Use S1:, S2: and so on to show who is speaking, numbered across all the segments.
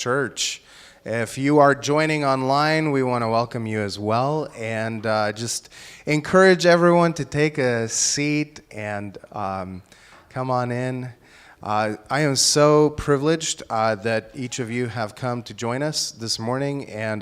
S1: Church. If you are joining online, we want to welcome you as well, and just encourage everyone to take a seat and come on in. I am so privileged that each of you have come to join us this morning, and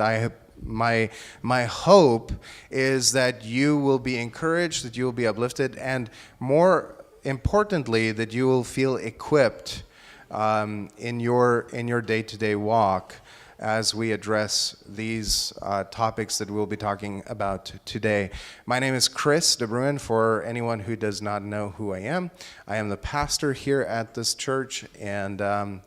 S1: my hope is that you will be encouraged, that you will be uplifted, and more importantly, that you will feel equipped in your day-to-day walk as we address these topics that we'll be talking about today. My name is Chris De Bruin, for anyone who does not know who I am. I am the pastor here at this church, and I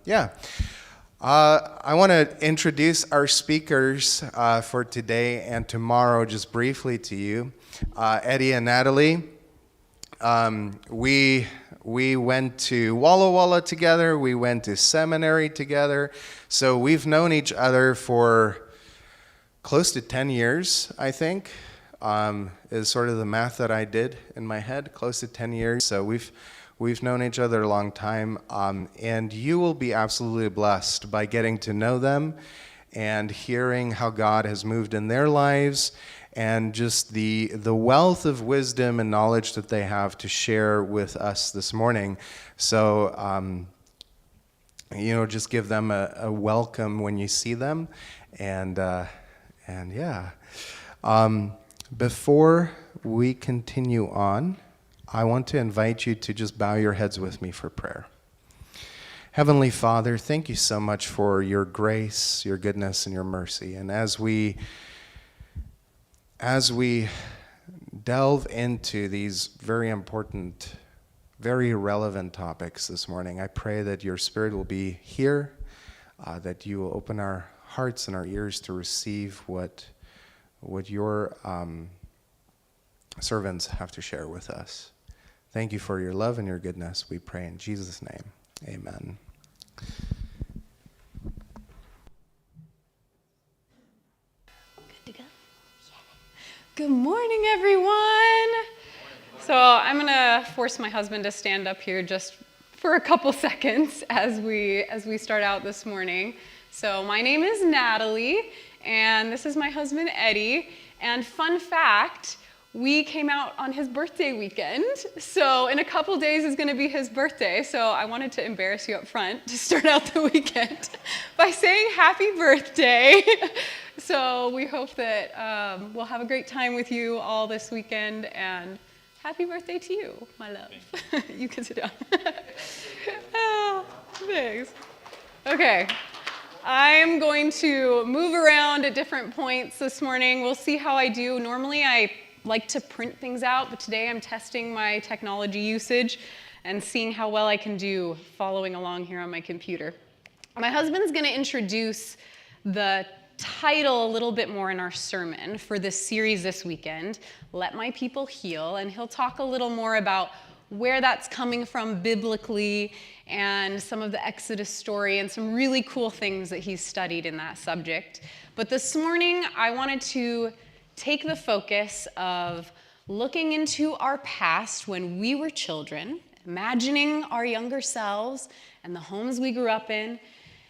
S1: want to introduce our speakers for today and tomorrow just briefly to you. Eddy and Natalie, we went to Walla Walla together, we went to seminary together, so we've known each other for close to 10 years, I think, is sort of the math that I did in my head, close to 10 years. So we've known each other a long time, and you will be absolutely blessed by getting to know them and hearing how God has moved in their lives, and just the wealth of wisdom and knowledge that they have to share with us this morning. So, just give them a welcome when you see them, and yeah. Before we continue on, I want to invite you to just bow your heads with me for prayer. Heavenly Father, thank you so much for your grace, your goodness, and your mercy. And as we delve into these very important, very relevant topics this morning, I pray that your Spirit will be here, that you will open our hearts and our ears to receive what your servants have to share with us. Thank you for your love and your goodness. We pray in Jesus' name. Amen.
S2: Good morning, everyone. So I'm gonna force my husband to stand up here just for a couple seconds as we start out this morning. So my name is Natalie, and this is my husband, Eddy. And fun fact, we came out on his birthday weekend. So in a couple days is gonna be his birthday. So I wanted to embarrass you up front to start out the weekend by saying happy birthday. So we hope that we'll have a great time with you all this weekend, and happy birthday to you, my love. You can sit down. Oh, thanks. Okay, I'm going to move around at different points this morning. We'll see how I do. Normally I like to print things out, but today I'm testing my technology usage and seeing how well I can do following along here on my computer. My husband's going to introduce the title a little bit more in our sermon for this series this weekend, Let My People Heal, and he'll talk a little more about where that's coming from biblically and some of the Exodus story and some really cool things that he's studied in that subject. But this morning, I wanted to take the focus of looking into our past when we were children, imagining our younger selves and the homes we grew up in,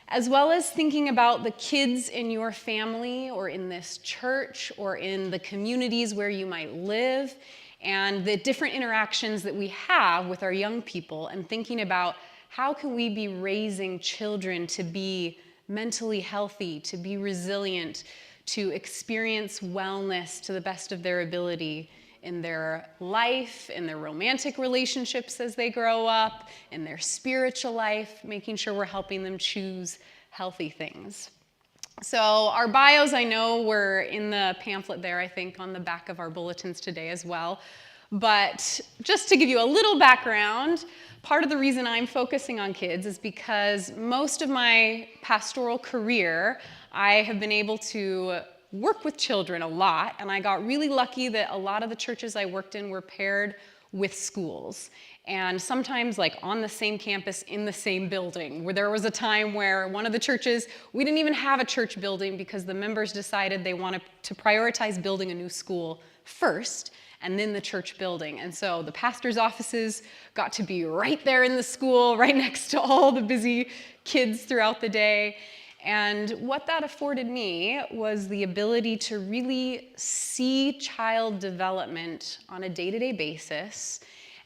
S2: as well as thinking about the kids in your family or in this church or in the communities where you might live, and the different interactions that we have with our young people, and thinking about how can we be raising children to be mentally healthy, to be resilient, to experience wellness to the best of their ability in their life, in their romantic relationships as they grow up, in their spiritual life, making sure we're helping them choose healthy things. So our bios, I know, were in the pamphlet there, I think, on the back of our bulletins today as well. But just to give you a little background, part of the reason I'm focusing on kids is because most of my pastoral career, I have been able to work with children a lot, and I got really lucky that a lot of the churches I worked in were paired with schools, and sometimes like on the same campus in the same building, where there was a time where one of the churches, we didn't even have a church building because the members decided they wanted to prioritize building a new school first and then the church building. And so the pastor's offices got to be right there in the school, right next to all the busy kids throughout the day. And what that afforded me was the ability to really see child development on a day-to-day basis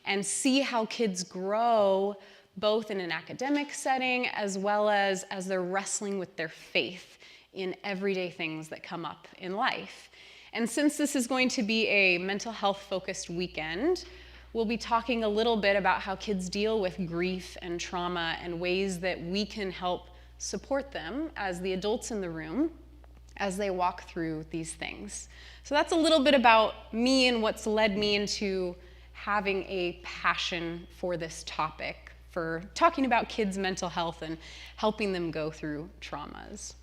S2: and see how kids grow both in an academic setting as well as they're wrestling with their faith in everyday things that come up in life. And since this is going to be a mental health focused weekend, we'll be talking a little bit about how kids deal with grief and trauma and ways that we can help support them as the adults in the room as they walk through these things. So that's a little bit about me and what's led me into having a passion for this topic, for talking about kids' mental health and helping them go through traumas.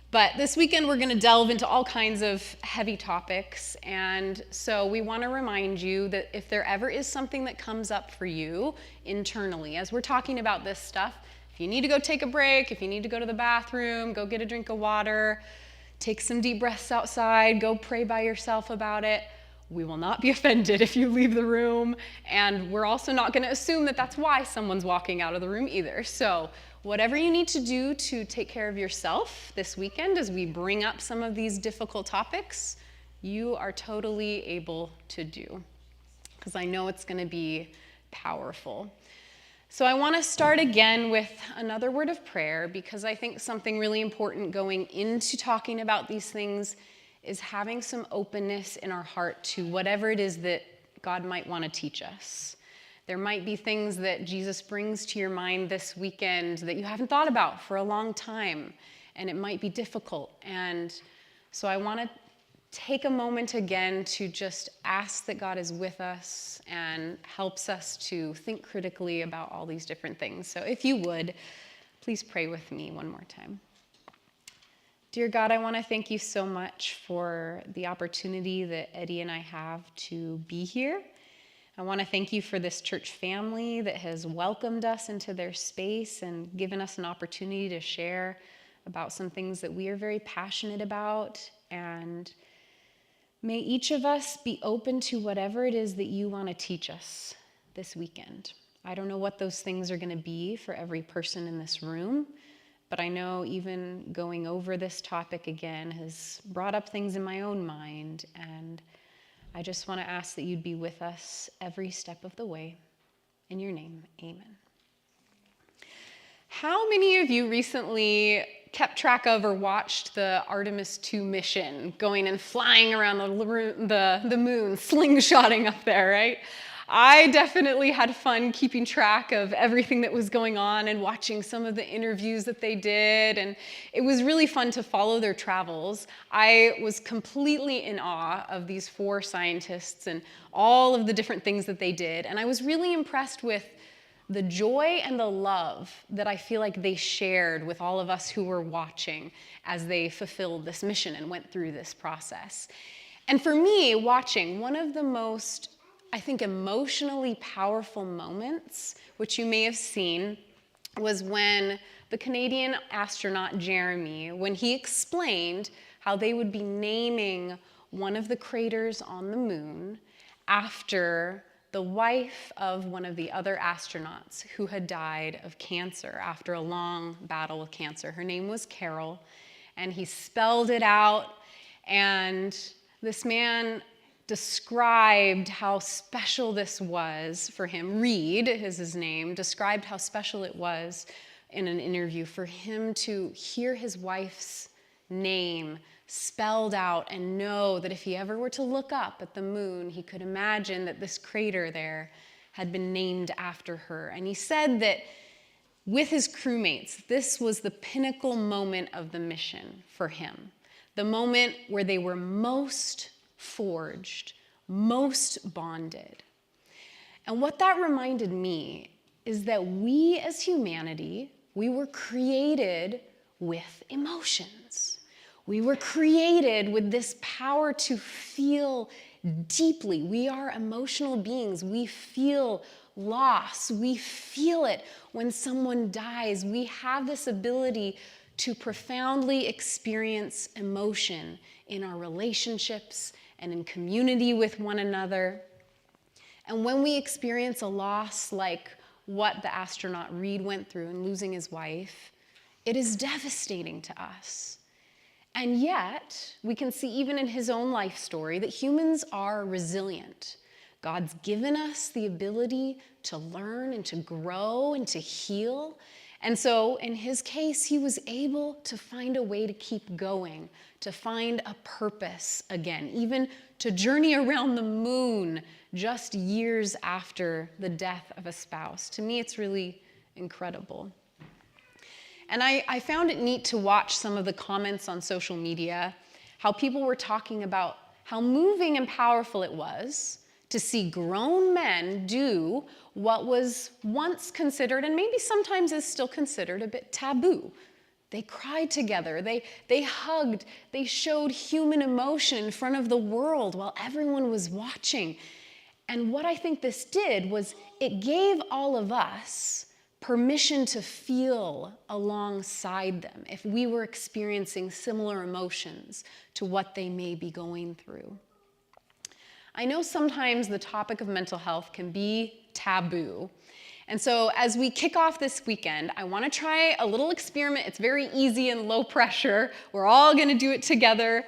S2: But this weekend we're going to delve into all kinds of heavy topics, and so we want to remind you that if there ever is something that comes up for you internally as we're talking about this stuff, if you need to go take a break, if you need to go to the bathroom, go get a drink of water, take some deep breaths outside, go pray by yourself about it, we will not be offended if you leave the room, and we're also not going to assume that that's why someone's walking out of the room either. So whatever you need to do to take care of yourself this weekend as we bring up some of these difficult topics, you are totally able to do, because I know it's going to be powerful. So I want to start again with another word of prayer, because I think something really important going into talking about these things is having some openness in our heart to whatever it is that God might want to teach us. There might be things that Jesus brings to your mind this weekend that you haven't thought about for a long time, and it might be difficult. And so I want to take a moment again to just ask that God is with us and helps us to think critically about all these different things. So if you would, please pray with me one more time. Dear God, I want to thank you so much for the opportunity that Eddy and I have to be here. I want to thank you for this church family that has welcomed us into their space and given us an opportunity to share about some things that we are very passionate about. And may each of us be open to whatever it is that you want to teach us this weekend. I don't know what those things are going to be for every person in this room, but I know even going over this topic again has brought up things in my own mind, and I just want to ask that you'd be with us every step of the way. In your name, amen. How many of you recently kept track of or watched the Artemis II mission going and flying around the moon, slingshotting up there, right? I definitely had fun keeping track of everything that was going on and watching some of the interviews that they did, and it was really fun to follow their travels. I was completely in awe of these 4 scientists and all of the different things that they did, and I was really impressed with the joy and the love that I feel like they shared with all of us who were watching as they fulfilled this mission and went through this process. And for me, watching, one of the most, I think, emotionally powerful moments, which you may have seen, was when the Canadian astronaut Jeremy, when he explained how they would be naming one of the craters on the moon after the wife of one of the other astronauts who had died of cancer after a long battle with cancer. Her name was Carol, and he spelled it out, and this man described how special this was for him. Reed is his name, described how special it was in an interview for him to hear his wife's name spelled out and know that if he ever were to look up at the moon, he could imagine that this crater there had been named after her. And he said that with his crewmates, this was the pinnacle moment of the mission for him, the moment where they were most forged, most bonded. And what that reminded me is that we as humanity, we were created with emotions. We were created with this power to feel deeply. We are emotional beings. We feel loss. We feel it when someone dies. We have this ability to profoundly experience emotion in our relationships and in community with one another. And when we experience a loss like what the astronaut Reed went through in losing his wife, It is devastating to us. And yet, we can see even in his own life story that humans are resilient. God's given us the ability to learn and to grow and to heal. And so in his case, he was able to find a way to keep going, to find a purpose again, even to journey around the moon just years after the death of a spouse. To me, it's really incredible. And I found it neat to watch some of the comments on social media, how people were talking about how moving and powerful it was to see grown men do what was once considered, and maybe sometimes is still considered, a bit taboo. They cried together, they hugged, they showed human emotion in front of the world while everyone was watching. And what I think this did was it gave all of us permission to feel alongside them if we were experiencing similar emotions to what they may be going through. I know sometimes the topic of mental health can be taboo. And so as we kick off this weekend, I want to try a little experiment. It's very easy and low pressure. We're all going to do it together.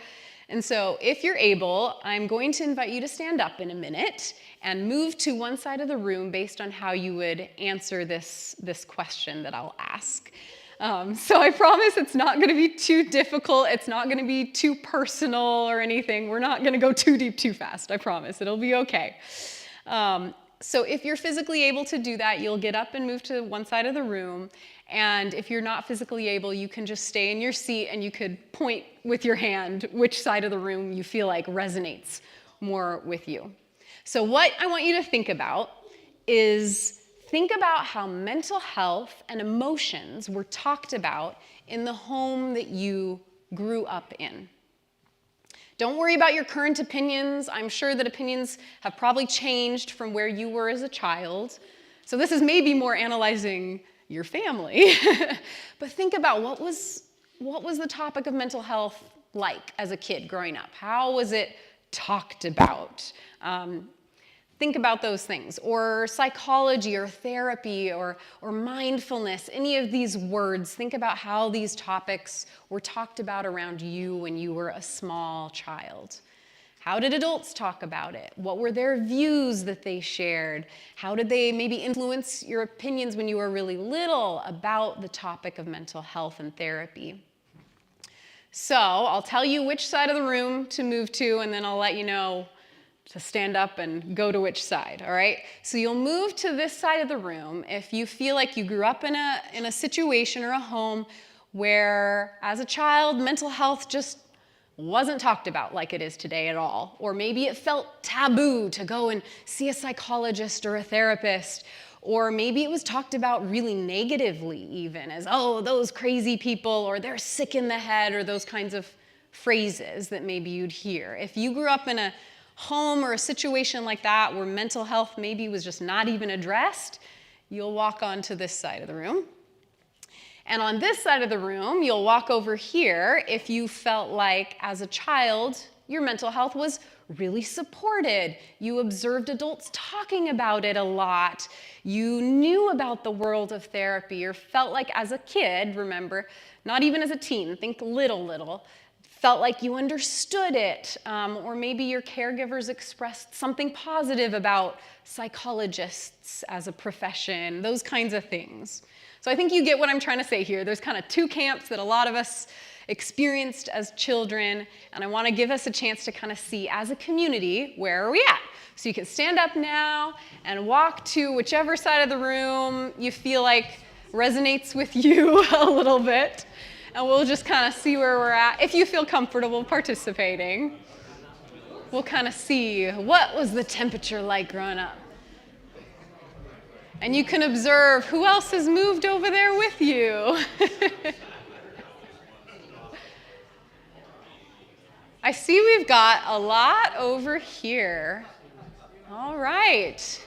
S2: And so if you're able, I'm going to invite you to stand up in a minute and move to one side of the room based on how you would answer this question that I'll ask. So I promise it's not going to be too difficult. It's not going to be too personal or anything. We're not going to go too deep too fast. I promise. It'll be okay. So if you're physically able to do that, you'll get up and move to one side of the room. And if you're not physically able, you can just stay in your seat and you could point with your hand which side of the room you feel like resonates more with you. So what I want you to think about is think about how mental health and emotions were talked about in the home that you grew up in. Don't worry about your current opinions. I'm sure that opinions have probably changed from where you were as a child. So this is maybe more analyzing your family. But think about what was the topic of mental health like as a kid growing up? How was it talked about? Think about those things. Or psychology or therapy or mindfulness, any of these words. Think about how these topics were talked about around you when you were a small child. How did adults talk about it? What were their views that they shared? How did they maybe influence your opinions when you were really little about the topic of mental health and therapy? So I'll tell you which side of the room to move to, and then I'll let you know to stand up and go to which side, all right? So you'll move to this side of the room if you feel like you grew up in a situation or a home where, as a child, mental health just wasn't talked about like it is today at all. Or maybe it felt taboo to go and see a psychologist or a therapist. Or maybe it was talked about really negatively even as, oh, those crazy people, or they're sick in the head, or those kinds of phrases that maybe you'd hear. If you grew up in a home or a situation like that where mental health maybe was just not even addressed, you'll walk onto this side of the room. And on this side of the room, you'll walk over here if you felt like, as a child, your mental health was really supported. You observed adults talking about it a lot. You knew about the world of therapy, or felt like as a kid, remember, not even as a teen, think little, felt like you understood it. Or maybe your caregivers expressed something positive about psychologists as a profession, those kinds of things. So I think you get what I'm trying to say here. There's kind of two camps that a lot of us experienced as children, and I want to give us a chance to kind of see, as a community, where are we at? So you can stand up now and walk to whichever side of the room you feel like resonates with you a little bit, and we'll just kind of see where we're at. If you feel comfortable participating, we'll kind of see what was the temperature like growing up. And you can observe who else has moved over there with you. I see we've got a lot over here. All right.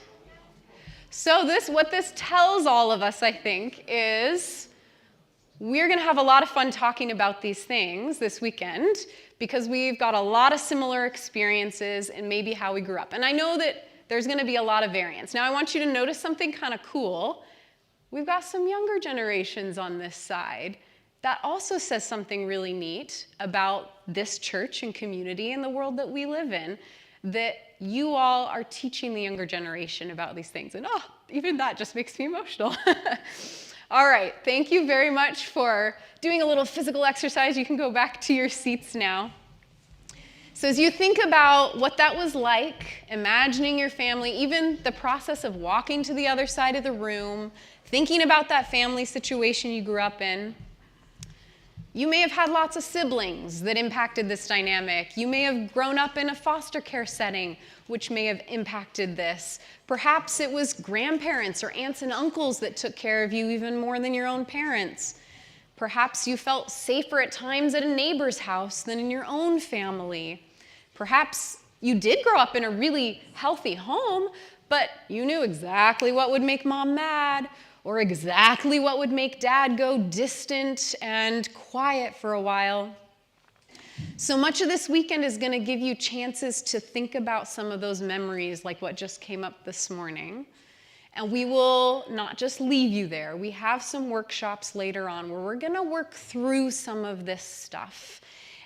S2: So what this tells all of us, I think, is we're going to have a lot of fun talking about these things this weekend because we've got a lot of similar experiences and maybe how we grew up. And I know that there's going to be a lot of variance. Now, I want you to notice something kind of cool. We've got some younger generations on this side. that also says something really neat about this church and community and the world that we live in, that you all are teaching the younger generation about these things. And even that just makes me emotional. All right, thank you very much for doing a little physical exercise. You can go back to your seats now. So as you think about what that was like, imagining your family, even the process of walking to the other side of the room, thinking about that family situation you grew up in, you may have had lots of siblings that impacted this dynamic. You may have grown up in a foster care setting, which may have impacted this. Perhaps it was grandparents or aunts and uncles that took care of you even more than your own parents. Perhaps you felt safer at times at a neighbor's house than in your own family. Perhaps you did grow up in a really healthy home, but you knew exactly what would make mom mad, or exactly what would make dad go distant and quiet for a while. So much of this weekend is going to give you chances to think about some of those memories, like what just came up this morning. And we will not just leave you there. We have some workshops later on where we're going to work through some of this stuff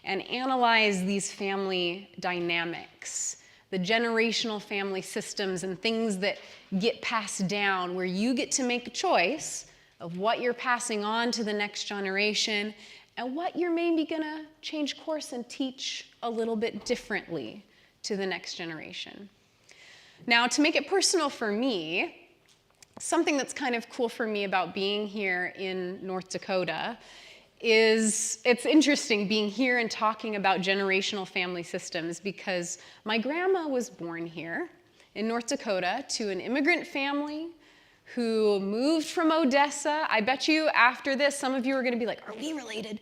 S2: and analyze these family dynamics, the generational family systems and things that get passed down, where you get to make a choice of what you're passing on to the next generation and what you're maybe going to change course and teach a little bit differently to the next generation. Now, to make it personal for me, something that's kind of cool for me about being here in North Dakota is it's interesting being here and talking about generational family systems, because my grandma was born here in North Dakota to an immigrant family who moved from Odessa. I bet you after this, some of you are going to be like, are we related?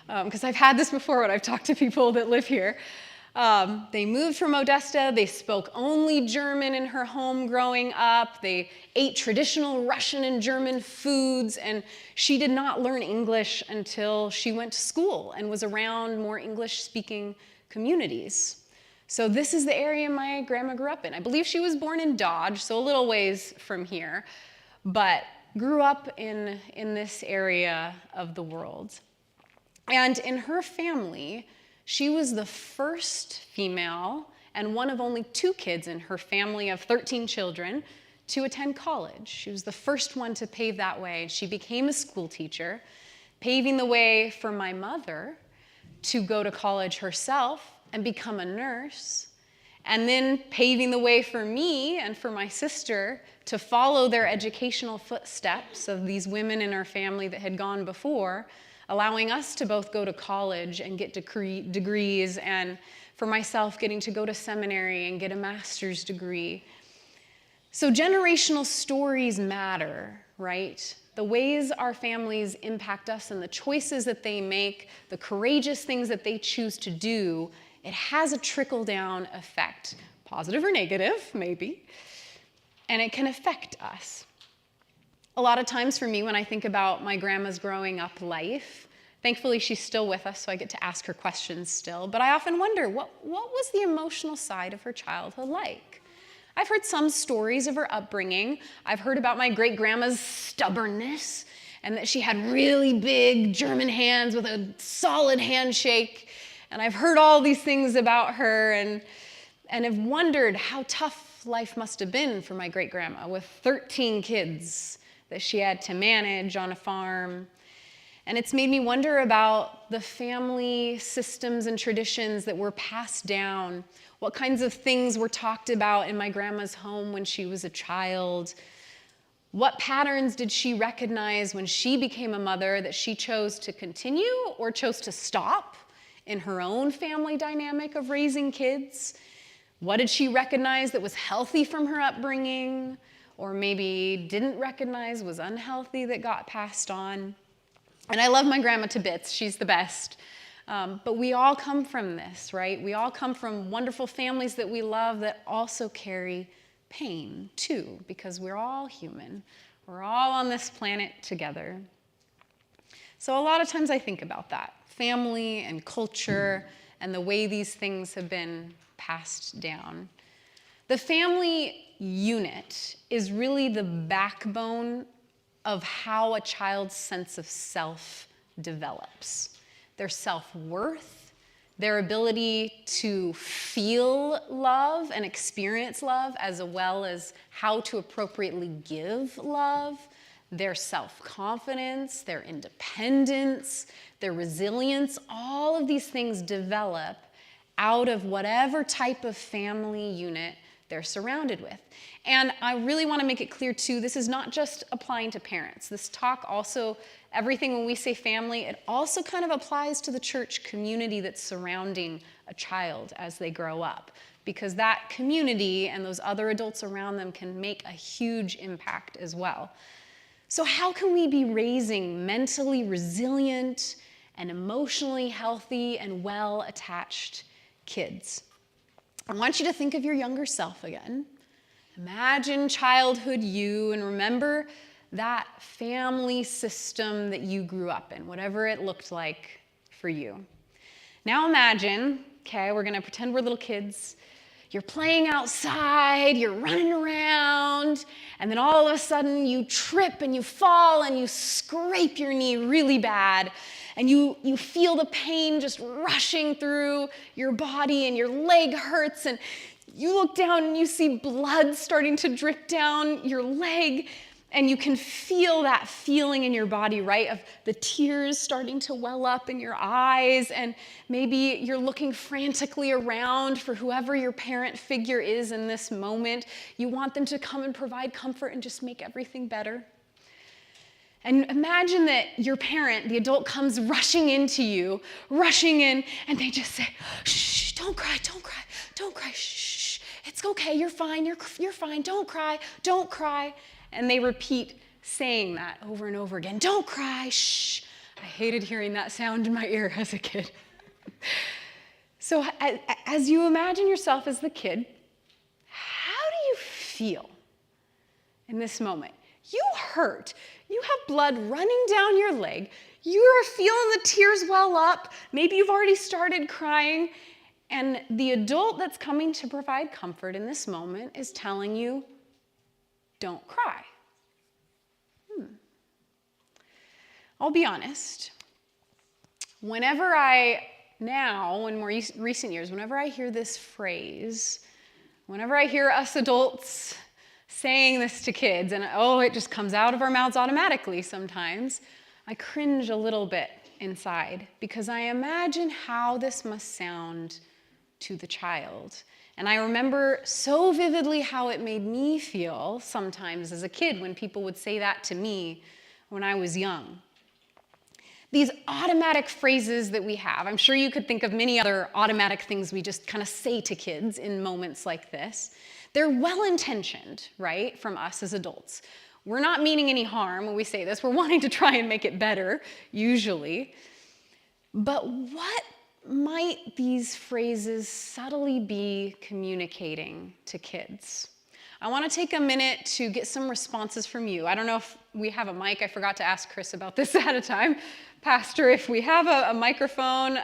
S2: Because I've had this before when I've talked to people that live here. They moved from Odessa. They spoke only German in her home growing up. They ate traditional Russian and German foods, and she did not learn English until she went to school and was around more English-speaking communities. So this is the area my grandma grew up in. I believe she was born in Dodge, so a little ways from here, but grew up in this area of the world. And in her family, she was the first female and one of only 2 kids in her family of 13 children to attend college. She was the first one to pave that way. She became a school teacher, paving the way for my mother to go to college herself and become a nurse, and then paving the way for me and for my sister to follow their educational footsteps of these women in our family that had gone before, allowing us to both go to college and get degrees, and for myself getting to go to seminary and get a master's degree. So generational stories matter, right? The ways our families impact us and the choices that they make, the courageous things that they choose to do, it has a trickle-down effect, positive or negative, maybe, and it can affect us. A lot of times for me, when I think about my grandma's growing up life, thankfully she's still with us, so I get to ask her questions still, but I often wonder, what was the emotional side of her childhood like? I've heard some stories of her upbringing. I've heard about my great-grandma's stubbornness, and that she had really big German hands with a solid handshake, and I've heard all these things about her, and have wondered how tough life must have been for my great-grandma with 13 kids that she had to manage on a farm. And it's made me wonder about the family systems and traditions that were passed down, what kinds of things were talked about in my grandma's home when she was a child. What patterns did she recognize when she became a mother that she chose to continue or chose to stop in her own family dynamic of raising kids? What did she recognize that was healthy from her upbringing, or maybe didn't recognize was unhealthy that got passed on? And I love my grandma to bits. She's the best. But we all come from this, right? We all come from wonderful families that we love that also carry pain too, because we're all human. We're all on this planet together. So a lot of times I think about that, family and culture and the way these things have been passed down. The family unit is really the backbone of how a child's sense of self develops. Their self-worth, their ability to feel love and experience love, as well as how to appropriately give love, their self-confidence, their independence, their resilience, all of these things develop out of whatever type of family unit they're surrounded with. And I really want to make it clear too, this is not just applying to parents. This talk also, everything when we say family, it also kind of applies to the church community that's surrounding a child as they grow up. Because that community and those other adults around them can make a huge impact as well. So how can we be raising mentally resilient and emotionally healthy and well-attached kids? I want you to think of your younger self again. Imagine childhood you and remember that family system that you grew up in, whatever it looked like for you. Now imagine, okay, we're gonna pretend we're little kids. You're playing outside, you're running around, and then all of a sudden you trip and you fall and you scrape your knee really bad, and you feel the pain just rushing through your body and your leg hurts, and you look down and you see blood starting to drip down your leg, and you can feel that feeling in your body, right, of the tears starting to well up in your eyes, and maybe you're looking frantically around for whoever your parent figure is in this moment. You want them to come and provide comfort and just make everything better. And imagine that your parent, the adult, comes rushing into you, rushing in, and they just say, shh, don't cry, don't cry, don't cry, shh, it's okay, you're fine, you're fine, don't cry, don't cry. And they repeat saying that over and over again. Don't cry, shh. I hated hearing that sound in my ear as a kid. So as you imagine yourself as the kid, how do you feel in this moment? You hurt. You have blood running down your leg. You are feeling the tears well up. Maybe you've already started crying. And the adult that's coming to provide comfort in this moment is telling you, don't cry. I'll be honest. In more recent years, whenever I hear this phrase, whenever I hear us adults saying this to kids, and it just comes out of our mouths automatically sometimes, I cringe a little bit inside because I imagine how this must sound to the child. And I remember so vividly how it made me feel sometimes as a kid when people would say that to me when I was young. These automatic phrases that we have, I'm sure you could think of many other automatic things we just kind of say to kids in moments like this. They're well-intentioned, right, from us as adults. We're not meaning any harm when we say this. We're wanting to try and make it better, usually. But what might these phrases subtly be communicating to kids? I want to take a minute to get some responses from you. I don't know if we have a mic. I forgot to ask Chris about this ahead of time. Pastor, if we have a microphone,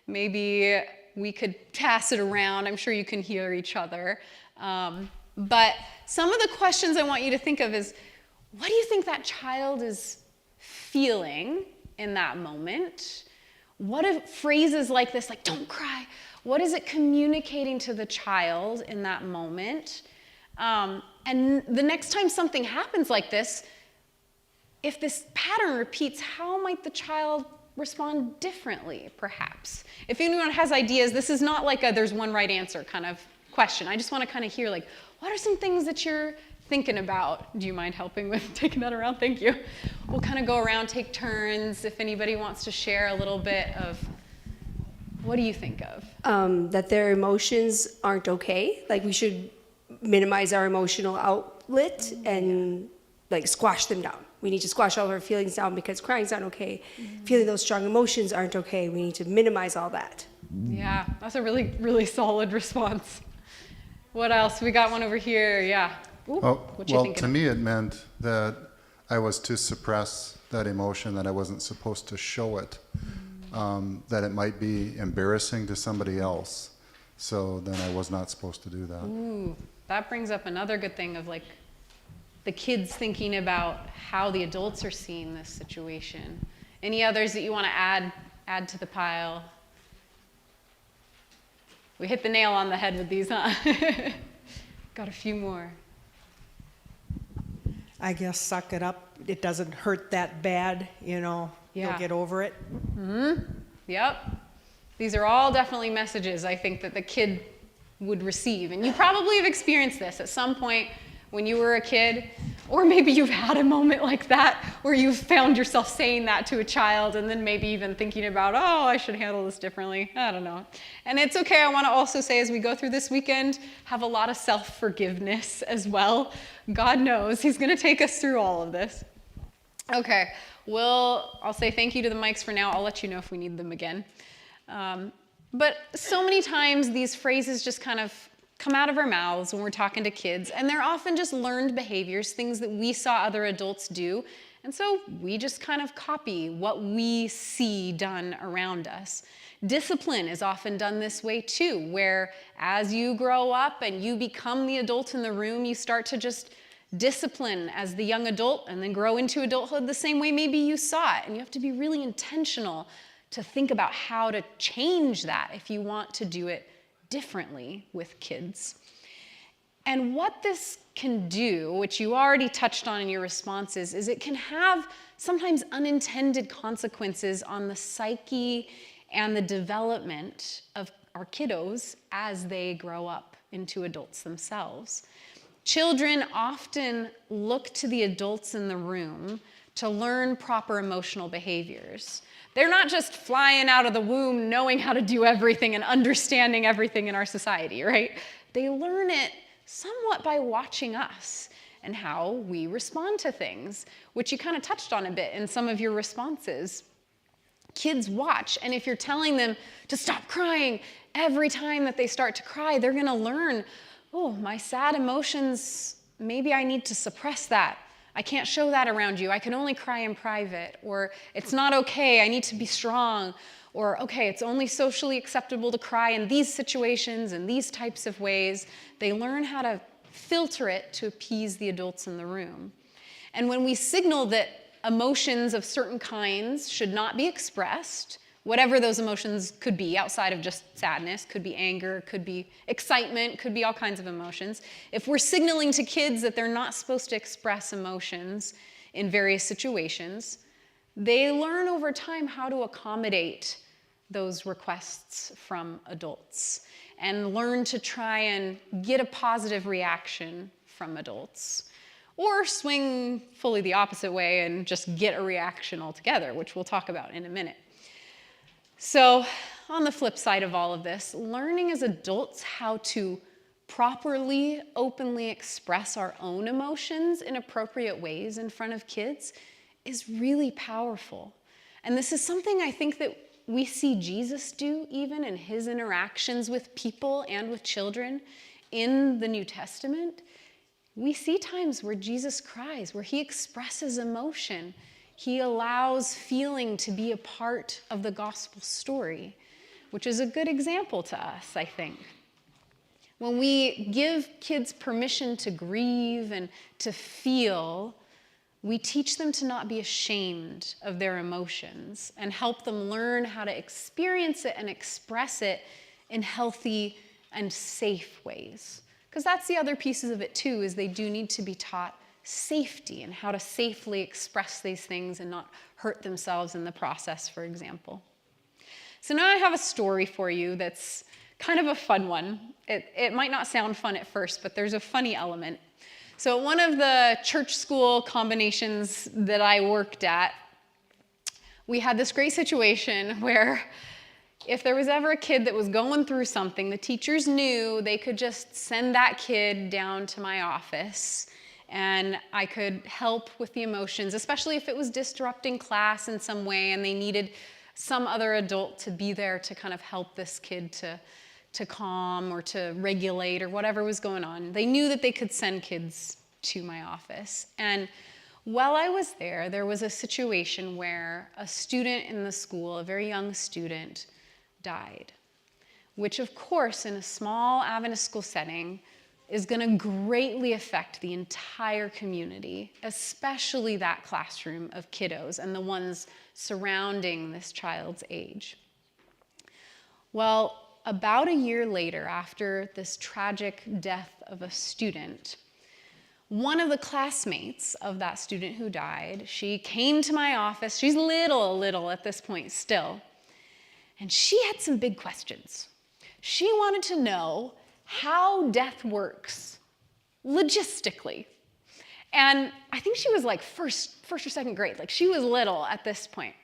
S2: maybe we could pass it around. I'm sure you can hear each other. But some of the questions I want you to think of is, what do you think that child is feeling in that moment? What if phrases like this, like don't cry, what is it communicating to the child in that moment? And the next time something happens like this, if this pattern repeats, how might the child respond differently, perhaps? If anyone has ideas, this is not like a there's one right answer kind of question. I just want to kind of hear, like, what are some things that you're thinking about? Do you mind helping with taking that around? Thank you. We'll kind of go around, take turns. If anybody wants to share a little bit of, what do you think of?
S3: That their emotions aren't okay. Like, we should minimize our emotional outlet and like squash them down. We need to squash all of our feelings down because crying's not okay. Feeling those strong emotions aren't okay. We need to minimize all that.
S2: Yeah, that's a really, really solid response. What else? We got one over here. Yeah. Ooh,
S4: well, to me it meant that I was to suppress that emotion, that I wasn't supposed to show it, that it might be embarrassing to somebody else. So then I was not supposed to do that.
S2: Ooh, that brings up another good thing of like the kids thinking about how the adults are seeing this situation. Any others that you want to add to the pile? We hit the nail on the head with these, huh? Got a few more.
S5: I guess suck it up. It doesn't hurt that bad,
S2: Yeah.
S5: You'll get over it.
S2: Yep. These are all definitely messages I think that the kid would receive. And you probably have experienced this at some point when you were a kid, or maybe you've had a moment like that where you've found yourself saying that to a child and then maybe even thinking about, oh, I should handle this differently. I don't know. And it's okay. I want to also say, as we go through this weekend, have a lot of self-forgiveness as well. God knows He's going to take us through all of this. Okay. I'll say thank you to the mics for now. I'll let you know if we need them again. But so many times these phrases just kind of come out of our mouths when we're talking to kids, and they're often just learned behaviors, things that we saw other adults do, and so we just kind of copy what we see done around us. Discipline is often done this way too, where as you grow up and you become the adult in the room, you start to just discipline as the young adult and then grow into adulthood the same way maybe you saw it, and you have to be really intentional to think about how to change that if you want to do it differently with kids. And what this can do, which you already touched on in your responses, is it can have sometimes unintended consequences on the psyche and the development of our kiddos as they grow up into adults themselves. Children often look to the adults in the room to learn proper emotional behaviors. They're not just flying out of the womb knowing how to do everything and understanding everything in our society, right? They learn it somewhat by watching us and how we respond to things, which you kind of touched on a bit in some of your responses. Kids watch, and if you're telling them to stop crying every time that they start to cry, they're going to learn, oh, my sad emotions, maybe I need to suppress that. I can't show that around you. I can only cry in private. Or it's not okay. I need to be strong. Or, okay, it's only socially acceptable to cry in these situations and these types of ways. They learn how to filter it to appease the adults in the room. And when we signal that emotions of certain kinds should not be expressed, whatever those emotions could be outside of just sadness, could be anger, could be excitement, could be all kinds of emotions. If we're signaling to kids that they're not supposed to express emotions in various situations, they learn over time how to accommodate those requests from adults and learn to try and get a positive reaction from adults. Or swing fully the opposite way and just get a reaction altogether, which we'll talk about in a minute. So on the flip side of all of this, learning as adults how to properly, openly express our own emotions in appropriate ways in front of kids is really powerful. And this is something I think that we see Jesus do even in his interactions with people and with children in the New Testament. We see times where Jesus cries, where he expresses emotion. He allows feeling to be a part of the gospel story, which is a good example to us, I think. When we give kids permission to grieve and to feel, we teach them to not be ashamed of their emotions and help them learn how to experience it and express it in healthy and safe ways. Because that's the other pieces of it too, is they do need to be taught safety and how to safely express these things and not hurt themselves in the process, for example. So now I have a story for you that's kind of a fun one. It might not sound fun at first, but there's a funny element. So one of the church school combinations that I worked at, we had this great situation where if there was ever a kid that was going through something, the teachers knew they could just send that kid down to my office and I could help with the emotions, especially if it was disrupting class in some way and they needed some other adult to be there to kind of help this kid to calm or to regulate or whatever was going on. They knew that they could send kids to my office. And while I was there, there was a situation where a student in the school, a very young student, died, which of course in a small Adventist school setting is going to greatly affect the entire community, especially that classroom of kiddos and the ones surrounding this child's age. Well, about a year later, after this tragic death of a student, one of the classmates of that student who died, she came to my office. She's little at this point still. And she had some big questions. She wanted to know how death works logistically. And I think she was like first or second grade. Like, she was little at this point.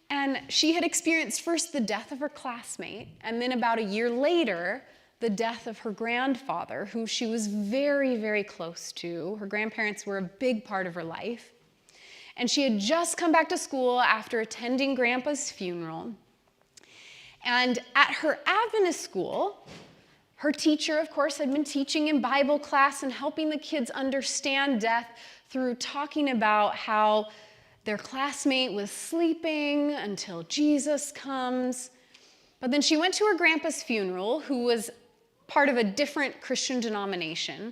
S2: And she had experienced first the death of her classmate, and then about a year later, the death of her grandfather, who she was very, very close to. Her grandparents were a big part of her life. And she had just come back to school after attending Grandpa's funeral. And at her Adventist school, her teacher, of course, had been teaching in Bible class and helping the kids understand death through talking about how their classmate was sleeping until Jesus comes. But then she went to her grandpa's funeral, who was part of a different Christian denomination,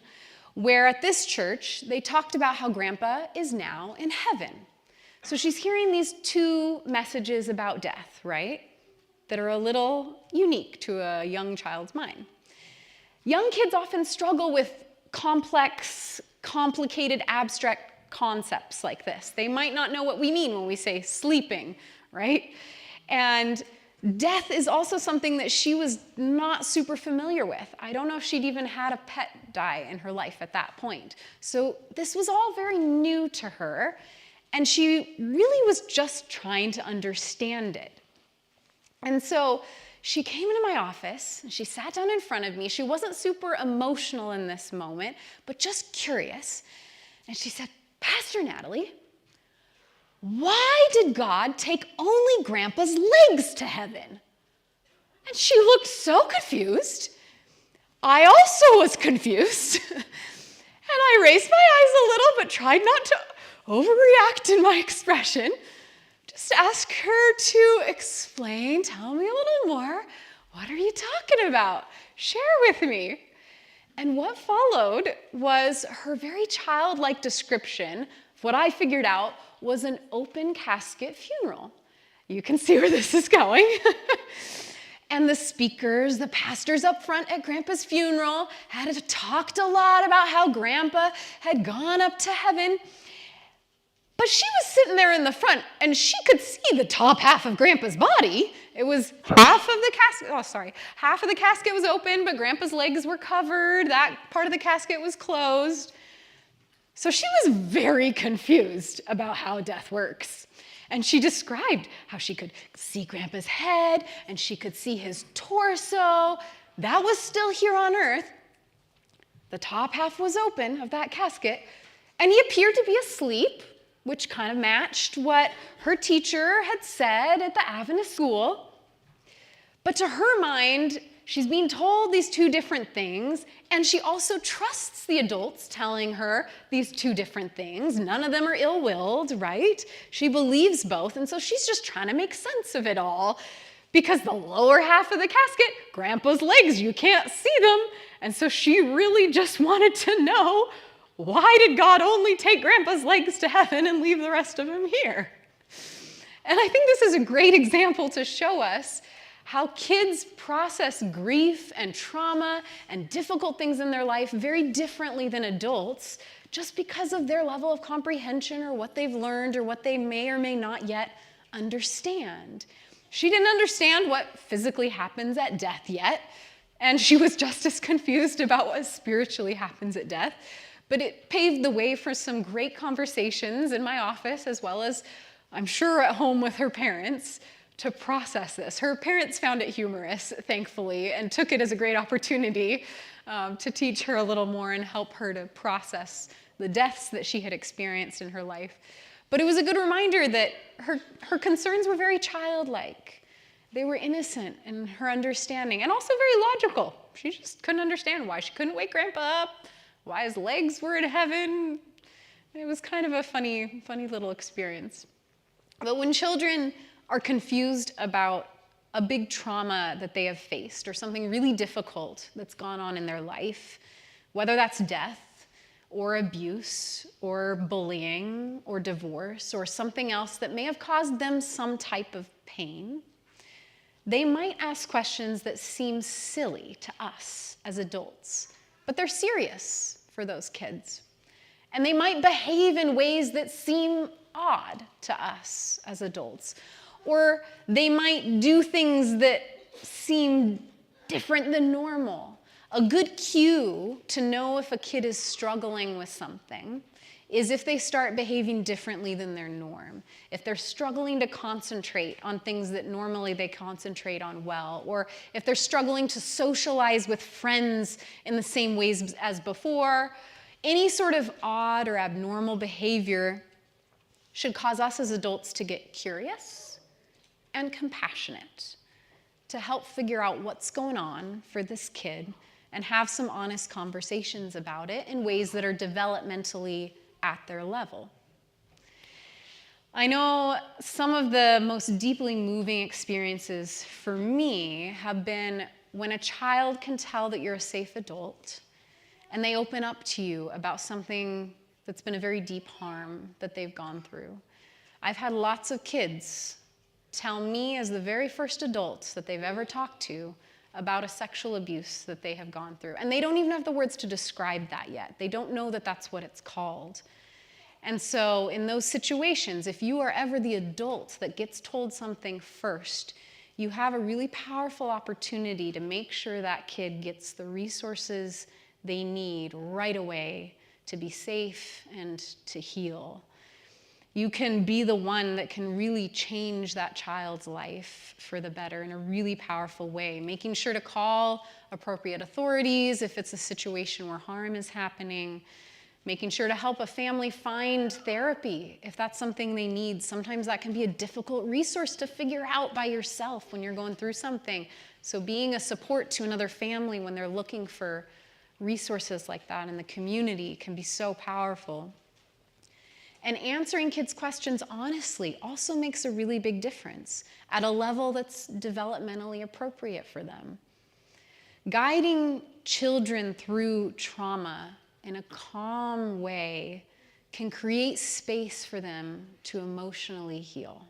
S2: where at this church, they talked about how grandpa is now in heaven. So she's hearing these two messages about death, right? That are a little unique to a young child's mind. Young kids often struggle with complex, complicated, abstract concepts like this. They might not know what we mean when we say sleeping, right? And death is also something that she was not super familiar with. I don't know if she'd even had a pet die in her life at that point. So this was all very new to her, and she really was just trying to understand it. And so she came into my office, and she sat down in front of me. She wasn't super emotional in this moment, but just curious. And she said, "Pastor Natalie, why did God take only Grandpa's legs to heaven?" And she looked so confused. I also was confused. And I raised my eyes a little, but tried not to overreact in my expression. Just ask her to explain, tell me a little more. What are you talking about? Share with me. And what followed was her very childlike description of what I figured out was an open casket funeral. You can see where this is going. And the speakers, the pastors up front at Grandpa's funeral, had talked a lot about how Grandpa had gone up to heaven. But she was sitting there in the front, and she could see the top half of Grandpa's body. It was half of the casket was open, but Grandpa's legs were covered. That part of the casket was closed. So she was very confused about how death works. And she described how she could see Grandpa's head, and she could see his torso. That was still here on earth. The top half was open of that casket, and he appeared to be asleep, which kind of matched what her teacher had said at the Adventist school. But to her mind, she's being told these two different things, and she also trusts the adults telling her these two different things. None of them are ill-willed, right? She believes both, and so she's just trying to make sense of it all, because the lower half of the casket, Grandpa's legs, you can't see them, and so she really just wanted to know, why did God only take Grandpa's legs to heaven and leave the rest of him here? And I think this is a great example to show us how kids process grief and trauma and difficult things in their life very differently than adults, just because of their level of comprehension or what they've learned or what they may or may not yet understand. She didn't understand what physically happens at death yet, and she was just as confused about what spiritually happens at death. But it paved the way for some great conversations in my office, as well as, I'm sure, at home with her parents, to process this. Her parents found it humorous, thankfully, and took it as a great opportunity to teach her a little more and help her to process the deaths that she had experienced in her life. But it was a good reminder that her concerns were very childlike. They were innocent in her understanding, and also very logical. She just couldn't understand why she couldn't wake Grandpa up, why his legs were in heaven. It was kind of a funny little experience. But when children are confused about a big trauma that they have faced or something really difficult that's gone on in their life, whether that's death or abuse or bullying or divorce or something else that may have caused them some type of pain, they might ask questions that seem silly to us as adults, but they're serious for those kids. And they might behave in ways that seem odd to us as adults. Or they might do things that seem different than normal. A good cue to know if a kid is struggling with something is if they start behaving differently than their norm. If they're struggling to concentrate on things that normally they concentrate on well, or if they're struggling to socialize with friends in the same ways as before, any sort of odd or abnormal behavior should cause us as adults to get curious and compassionate, to help figure out what's going on for this kid and have some honest conversations about it in ways that are developmentally at their level. I know some of the most deeply moving experiences for me have been when a child can tell that you're a safe adult and they open up to you about something that's been a very deep harm that they've gone through. I've had lots of kids tell me as the very first adults that they've ever talked to about a sexual abuse that they have gone through. And they don't even have the words to describe that yet. They don't know that that's what it's called. And so in those situations, if you are ever the adult that gets told something first, you have a really powerful opportunity to make sure that kid gets the resources they need right away to be safe and to heal. You can be the one that can really change that child's life for the better in a really powerful way, making sure to call appropriate authorities if it's a situation where harm is happening, making sure to help a family find therapy if that's something they need. Sometimes that can be a difficult resource to figure out by yourself when you're going through something. So being a support to another family when they're looking for resources like that in the community can be so powerful. And answering kids' questions honestly also makes a really big difference at a level that's developmentally appropriate for them. Guiding children through trauma in a calm way can create space for them to emotionally heal.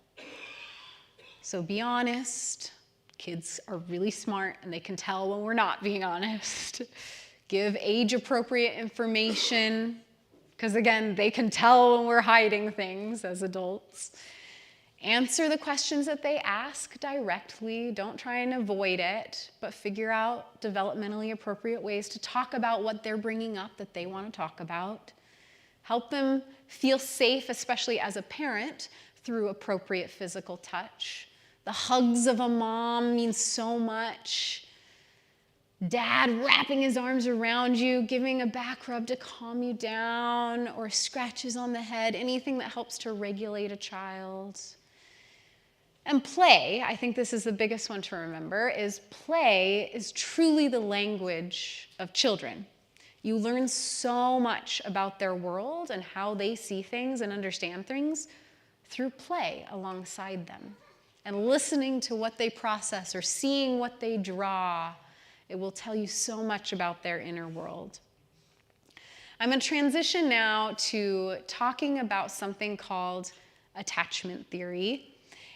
S2: So be honest. Kids are really smart and they can tell when we're not being honest. Give age-appropriate information, because again, they can tell when we're hiding things as adults. Answer the questions that they ask directly. Don't try and avoid it, but figure out developmentally appropriate ways to talk about what they're bringing up that they want to talk about. Help them feel safe, especially as a parent, through appropriate physical touch. The hugs of a mom mean so much. Dad wrapping his arms around you, giving a back rub to calm you down, or scratches on the head, anything that helps to regulate a child. And play, I think this is the biggest one to remember, is play is truly the language of children. You learn so much about their world and how they see things and understand things through play alongside them. And listening to what they process or seeing what they draw, it will tell you so much about their inner world. I'm going to transition now to talking about something called attachment theory.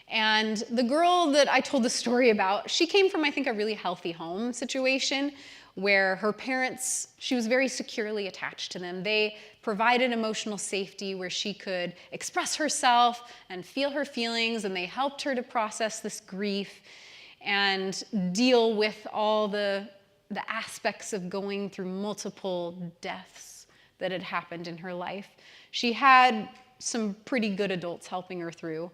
S2: And the girl that I told the story about, she came from, I think, a really healthy home situation where her parents, she was very securely attached to them. They provided emotional safety where she could express herself and feel her feelings, and they helped her to process this grief and deal with all the aspects of going through multiple deaths that had happened in her life. She had some pretty good adults helping her through.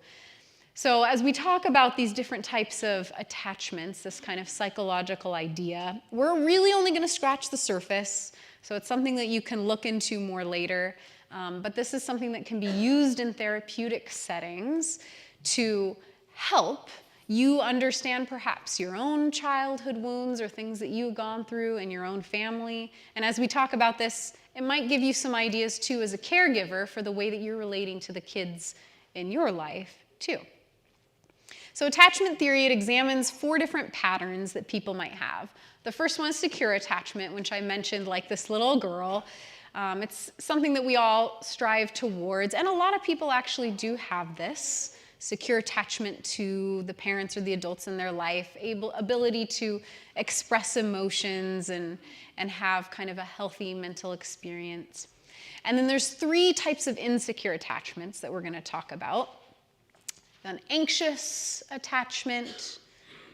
S2: So as we talk about these different types of attachments, this kind of psychological idea, we're really only going to scratch the surface. So it's something that you can look into more later. But this is something that can be used in therapeutic settings to help you understand perhaps your own childhood wounds or things that you've gone through in your own family. And as we talk about this, it might give you some ideas too as a caregiver for the way that you're relating to the kids in your life too. So attachment theory, it examines 4 different patterns that people might have. The first one is secure attachment, which I mentioned, like this little girl. It's something that we all strive towards, and a lot of people actually do have this. Secure attachment to the parents or the adults in their life, ability to express emotions and have kind of a healthy mental experience. And then there's 3 types of insecure attachments that we're going to talk about. An anxious attachment,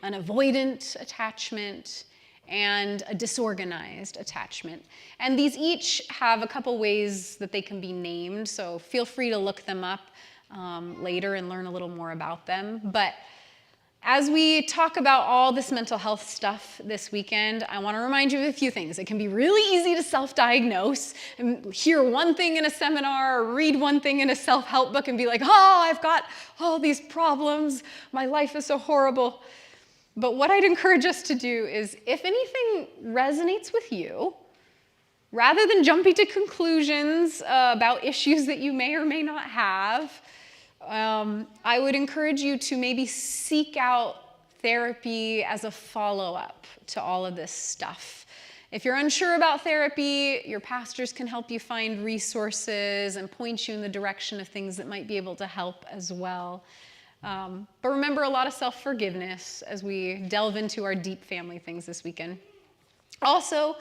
S2: an avoidant attachment, and a disorganized attachment. And these each have a couple ways that they can be named, so feel free to look them up later and learn a little more about them. But as we talk about all this mental health stuff this weekend, I want to remind you of a few things. It can be really easy to self-diagnose and hear one thing in a seminar or read one thing in a self-help book and be like, oh, I've got all these problems. My life is so horrible. But what I'd encourage us to do is, if anything resonates with you, rather than jumping to conclusions about issues that you may or may not have, I would encourage you to maybe seek out therapy as a follow-up to all of this stuff. If you're unsure about therapy, your pastors can help you find resources and point you in the direction of things that might be able to help as well. But remember, a lot of self-forgiveness as we delve into our deep family things this weekend. Also,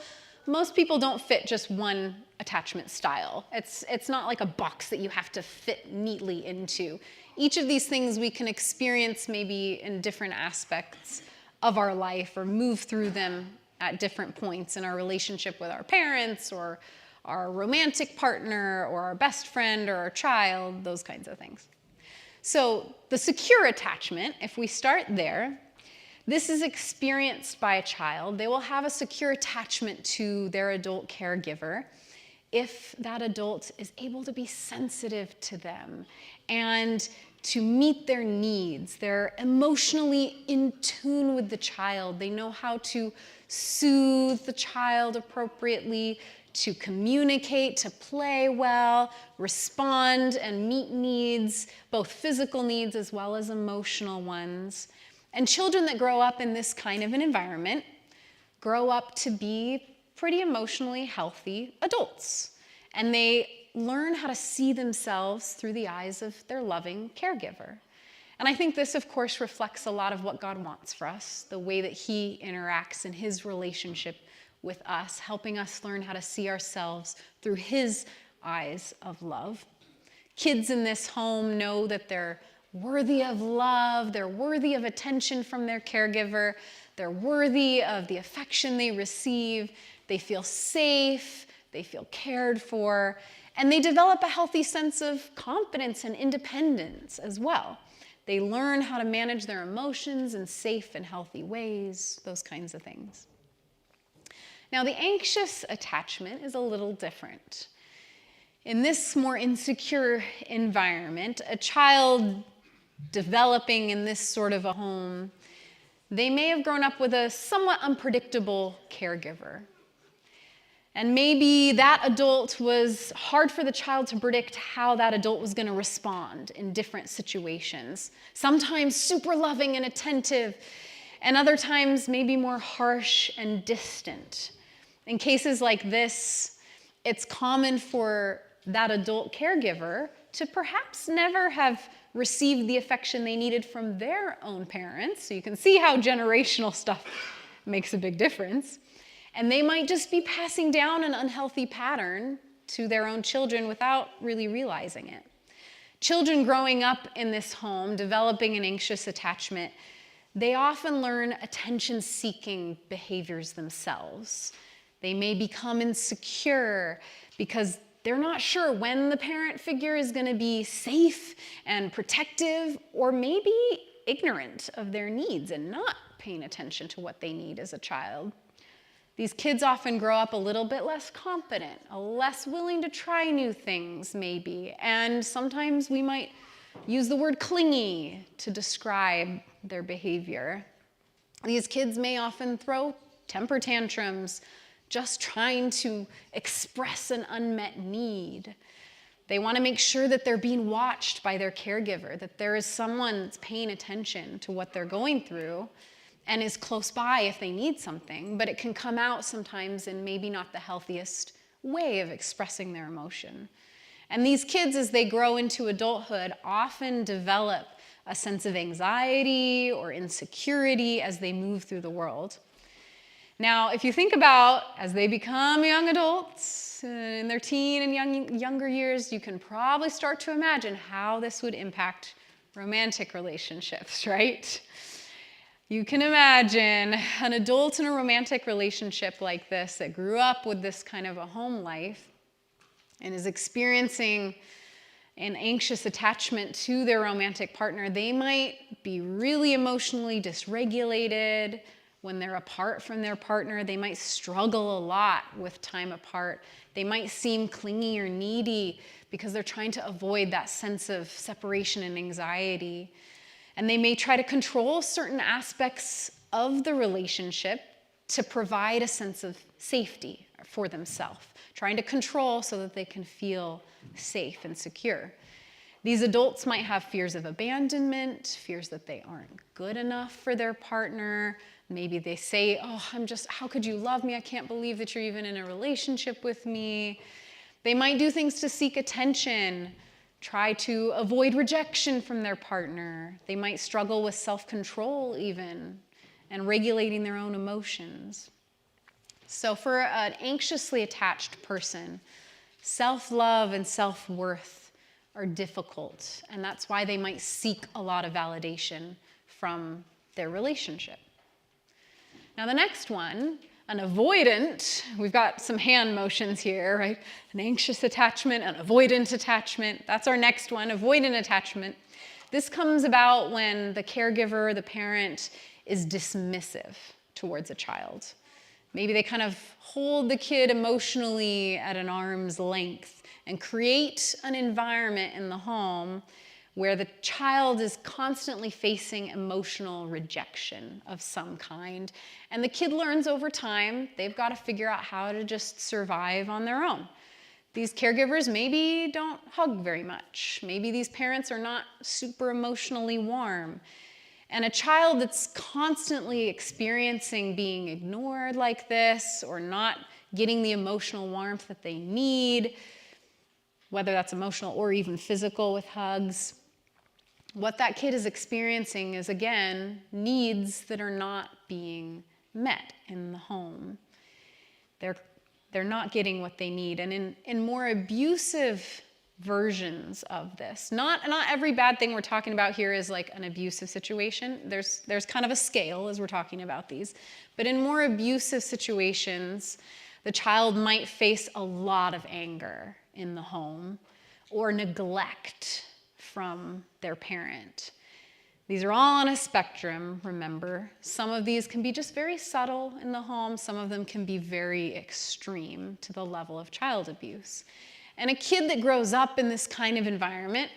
S2: most people don't fit just one attachment style. It's not like a box that you have to fit neatly into. Each of these things we can experience maybe in different aspects of our life or move through them at different points in our relationship with our parents or our romantic partner or our best friend or our child, those kinds of things. So the secure attachment, if we start there, this is experienced by a child. They will have a secure attachment to their adult caregiver if that adult is able to be sensitive to them and to meet their needs. They're emotionally in tune with the child. They know how to soothe the child appropriately, to communicate, to play well, respond and meet needs, both physical needs as well as emotional ones. And children that grow up in this kind of an environment grow up to be pretty emotionally healthy adults. And they learn how to see themselves through the eyes of their loving caregiver. And I think this, of course, reflects a lot of what God wants for us, the way that He interacts in His relationship with us, helping us learn how to see ourselves through His eyes of love. Kids in this home know that they're worthy of love, they're worthy of attention from their caregiver, they're worthy of the affection they receive, they feel safe, they feel cared for, and they develop a healthy sense of confidence and independence as well. They learn how to manage their emotions in safe and healthy ways, those kinds of things. Now, the anxious attachment is a little different. In this more insecure environment, a child developing in this sort of a home, they may have grown up with a somewhat unpredictable caregiver. And maybe that adult was hard for the child to predict how that adult was going to respond in different situations. Sometimes super loving and attentive, and other times maybe more harsh and distant. In cases like this, it's common for that adult caregiver to perhaps never have received the affection they needed from their own parents. So you can see how generational stuff makes a big difference. And they might just be passing down an unhealthy pattern to their own children without really realizing it. Children growing up in this home, developing an anxious attachment, they often learn attention-seeking behaviors themselves. They may become insecure because they're not sure when the parent figure is going to be safe and protective, or maybe ignorant of their needs and not paying attention to what they need as a child. These kids often grow up a little bit less confident, less willing to try new things maybe, and sometimes we might use the word clingy to describe their behavior. These kids may often throw temper tantrums, just trying to express an unmet need. They want to make sure that they're being watched by their caregiver, that there is someone that's paying attention to what they're going through and is close by if they need something, but it can come out sometimes in maybe not the healthiest way of expressing their emotion. And these kids, as they grow into adulthood, often develop a sense of anxiety or insecurity as they move through the world. Now, if you think about as they become young adults in their teen and younger years, you can probably start to imagine how this would impact romantic relationships, right? You can imagine an adult in a romantic relationship like this that grew up with this kind of a home life and is experiencing an anxious attachment to their romantic partner. They might be really emotionally dysregulated when they're apart from their partner. They might struggle a lot with time apart. They might seem clingy or needy because they're trying to avoid that sense of separation and anxiety. And they may try to control certain aspects of the relationship to provide a sense of safety for themselves, trying to control so that they can feel safe and secure. These adults might have fears of abandonment, fears that they aren't good enough for their partner. Maybe they say, how could you love me? I can't believe that you're even in a relationship with me. They might do things to seek attention, try to avoid rejection from their partner. They might struggle with self-control even, and regulating their own emotions. So for an anxiously attached person, self-love and self-worth are difficult, and that's why they might seek a lot of validation from their relationship. Now the next one, an avoidant, we've got some hand motions here, right? An anxious attachment, an avoidant attachment. That's our next one, avoidant attachment. This comes about when the caregiver, the parent, is dismissive towards a child. Maybe they kind of hold the kid emotionally at an arm's length and create an environment in the home where the child is constantly facing emotional rejection of some kind. And the kid learns over time, they've got to figure out how to just survive on their own. These caregivers maybe don't hug very much. Maybe these parents are not super emotionally warm. And a child that's constantly experiencing being ignored like this or not getting the emotional warmth that they need, whether that's emotional or even physical with hugs, what that kid is experiencing is, again, needs that are not being met in the home. They're not getting what they need. And in more abusive versions of this, not every bad thing we're talking about here is like an abusive situation. There's kind of a scale as we're talking about these. But in more abusive situations, the child might face a lot of anger in the home or neglect from their parent. These are all on a spectrum, remember. Some of these can be just very subtle in the home. Some of them can be very extreme to the level of child abuse. And a kid that grows up in this kind of environment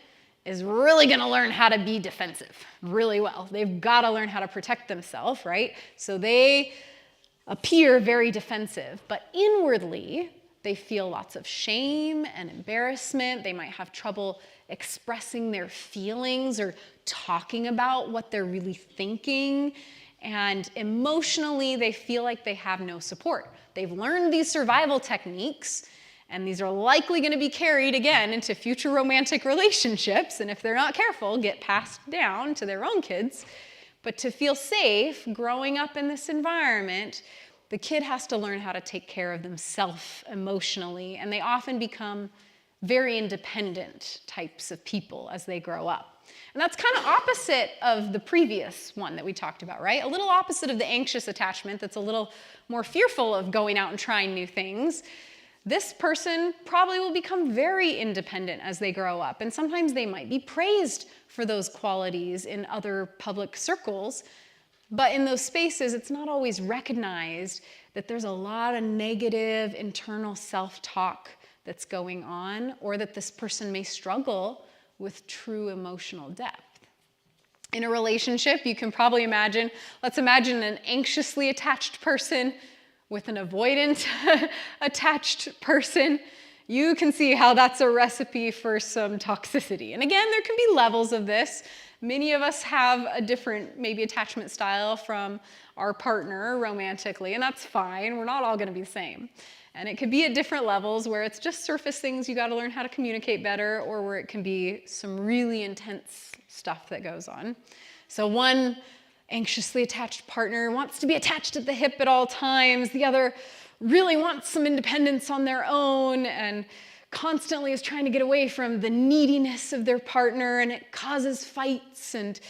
S2: is really going to learn how to be defensive really well. They've got to learn how to protect themselves, right? So they appear very defensive, but inwardly, they feel lots of shame and embarrassment. They might have trouble expressing their feelings or talking about what they're really thinking. And emotionally, they feel like they have no support. They've learned these survival techniques, and these are likely going to be carried again into future romantic relationships, and if they're not careful, get passed down to their own kids. But to feel safe growing up in this environment, the kid has to learn how to take care of themselves emotionally, and they often become very independent types of people as they grow up. And that's kind of opposite of the previous one that we talked about, right? A little opposite of the anxious attachment that's a little more fearful of going out and trying new things. This person probably will become very independent as they grow up, and sometimes they might be praised for those qualities in other public circles, but in those spaces, it's not always recognized that there's a lot of negative internal self-talk that's going on, or that this person may struggle with true emotional depth. In a relationship, you can probably imagine, let's imagine an anxiously attached person with an avoidant attached person. you can see how that's a recipe for some toxicity. And again, there can be levels of this. Many of us have a different, maybe, attachment style from our partner romantically, and that's fine. We're not all going to be the same. And it could be at different levels where it's just surface things you got to learn how to communicate better, or where it can be some really intense stuff that goes on. So one anxiously attached partner wants to be attached at the hip at all times. The other really wants some independence on their own and constantly is trying to get away from the neediness of their partner, and it causes fights, and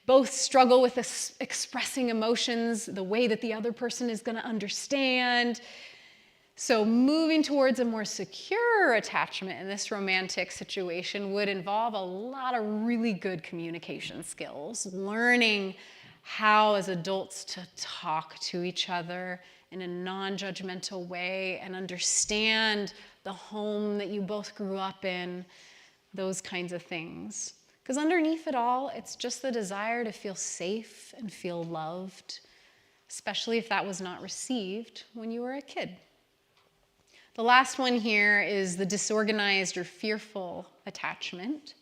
S2: both struggle with expressing emotions the way that the other person is going to understand. So moving towards a more secure attachment in this romantic situation would involve a lot of really good communication skills, learning how as adults to talk to each other in a non-judgmental way and understand the home that you both grew up in, those kinds of things. Because underneath it all, it's just the desire to feel safe and feel loved, especially if that was not received when you were a kid. The last one here is the disorganized or fearful attachment.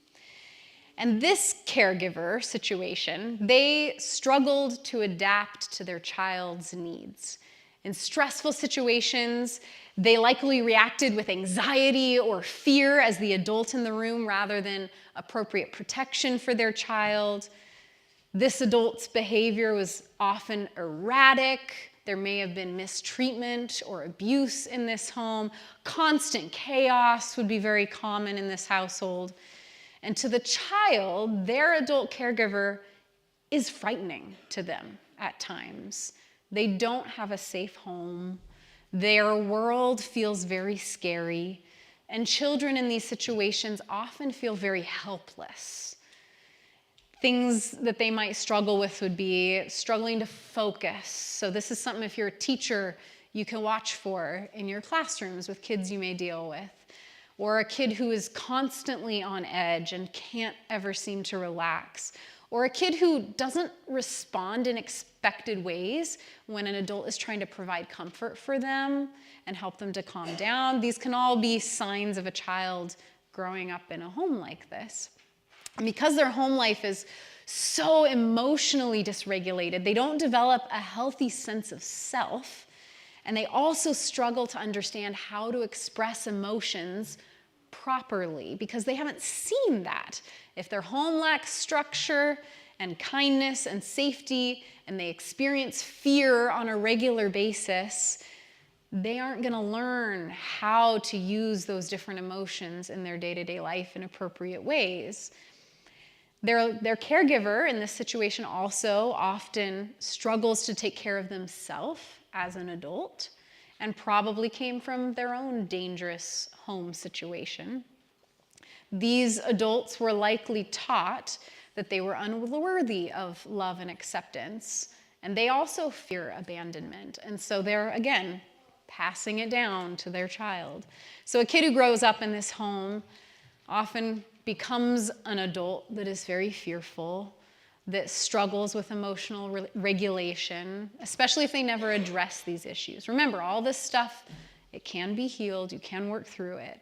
S2: And this caregiver situation, they struggled to adapt to their child's needs. In stressful situations, they likely reacted with anxiety or fear as the adult in the room rather than appropriate protection for their child. This adult's behavior was often erratic. There may have been mistreatment or abuse in this home. Constant chaos would be very common in this household. And to the child, their adult caregiver is frightening to them at times. They don't have a safe home. Their world feels very scary. And children in these situations often feel very helpless. Things that they might struggle with would be struggling to focus. So this is something, if you're a teacher, you can watch for in your classrooms with kids you may deal with. Or a kid who is constantly on edge and can't ever seem to relax. Or a kid who doesn't respond in expected ways when an adult is trying to provide comfort for them and help them to calm down. These can all be signs of a child growing up in a home like this. And because their home life is so emotionally dysregulated, they don't develop a healthy sense of self, and they also struggle to understand how to express emotions properly because they haven't seen that. If their home lacks structure and kindness and safety, and they experience fear on a regular basis, they aren't going to learn how to use those different emotions in their day-to-day life in appropriate ways. Their caregiver in this situation also often struggles to take care of themselves as an adult and probably came from their own dangerous home situation. These adults were likely taught that they were unworthy of love and acceptance, and they also fear abandonment. And so they're, again, passing it down to their child. So a kid who grows up in this home often becomes an adult that is very fearful, that struggles with emotional regulation, especially if they never address these issues. Remember, all this stuff, it can be healed, you can work through it.